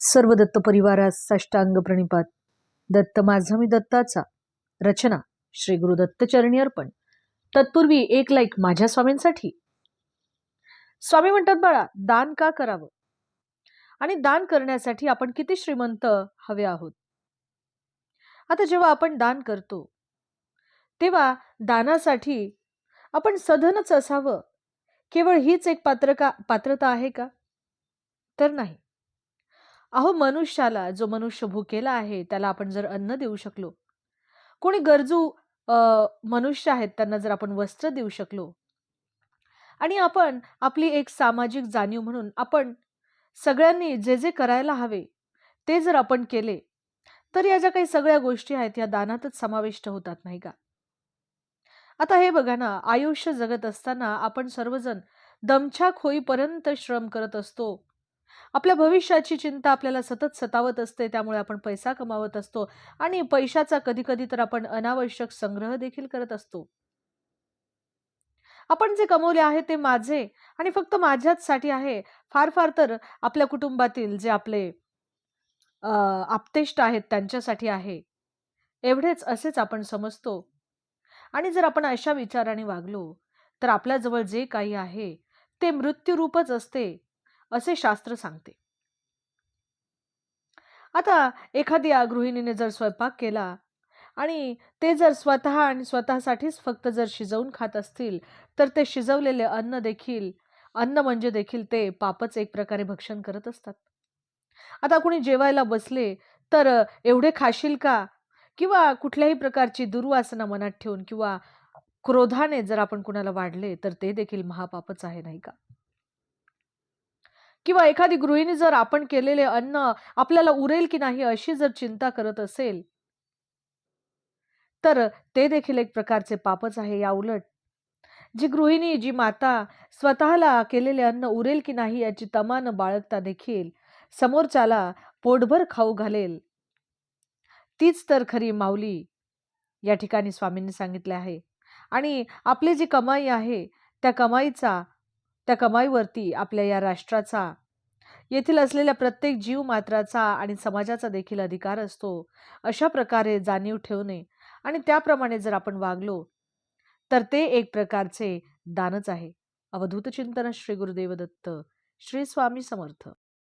सर्व दत्त परिवारास साष्टांग प्रणिपात. दत्त माझा मी दत्ताचा. रचना श्री गुरु दत्त चरणी अर्पण. तत्पूर्वी एक लाईक माझ्या स्वामींसाठी. स्वामी म्हणतात, बाळा, दान का करावं आणि दान करण्यासाठी आपण किती श्रीमंत हवे आहोत. आता जेव्हा आपण दान करतो तेव्हा दानासाठी आपण सधनच असावं, केवळ हीच एक पात्रता आहे का? तर नाही. अहो, मनुष्याला, जो मनुष्य भुकेला आहे त्याला आपण जर अन्न देऊ शकलो, कोणी गरजू मनुष्य आहेत त्यांना जर आपण वस्त्र देऊ शकलो, आणि आपण आपली एक सामाजिक जाणीव म्हणून आपण सगळ्यांनी जे जे करायला हवे ते जर आपण केले, तर या ज्या काही सगळ्या गोष्टी आहेत या दानातच समाविष्ट होतात, नाही का? आता हे बघा ना, आयुष्य जगत असताना आपण सर्वजण दमछाक होईपर्यंत श्रम करत असतो. आपल्या भविष्याची चिंता आपल्याला सतत सतावत असते, त्यामुळे आपण पैसा कमावत असतो आणि पैशाचा कधी कधी तर आपण अनावश्यक संग्रह देखील करत असतो. आपण जे कमवले आहे ते माझे आणि फक्त माझ्याच साठी आहे. फार फार तर आपल्या कुटुंबातील जे आपले आप्तेष्ट आहेत त्यांच्यासाठी आहे, एवढेच असेच आपण समजतो. आणि जर आपण अशा विचाराने वागलो तर आपल्याजवळ जे काही आहे ते मृत्यूरूपच असते, असे शास्त्र सांगते. आता एखाद्या गृहिणीने जर स्वयंपाक केला आणि ते जर स्वतः आणि स्वतःसाठीच फक्त जर शिजवून खात असतील, तर ते शिजवलेले अन्न म्हणजे देखील ते पापच एक प्रकारे भक्षण करत असतात. आता कोणी जेवायला बसले तर एवढे खाशील का, किंवा कुठल्याही प्रकारची दुर्वासना मनात ठेवून किंवा क्रोधाने जर आपण कुणाला वाढले तर ते देखील महापापच आहे, नाही का? किंवा एखादी गृहिणी जर आपण केलेले अन्न आपल्याला उरेल की नाही अशी जर चिंता करत असेल, तर ते देखील एक प्रकारचे पापच आहे. या उलट जी गृहिणी, जी माता स्वतःला केलेले अन्न उरेल की नाही याची तमा न बाळगता देखील समोरच्याला पोटभर खाऊ घालेल, तीच तर खरी माऊली, या ठिकाणी स्वामींनी सांगितले आहे. आणि आपली जी कमाई आहे त्या कमाईवरती आपल्या या राष्ट्राचा, येथील असलेल्या प्रत्येक जीव मात्राचा आणि समाजाचा देखील अधिकार असतो. अशा प्रकारे जाणीव ठेवणे आणि त्याप्रमाणे जर आपण वागलो तर ते एक प्रकारचे दानच आहे. अवधूत चिंतन. श्री गुरुदेव दत्त. श्री स्वामी समर्थ.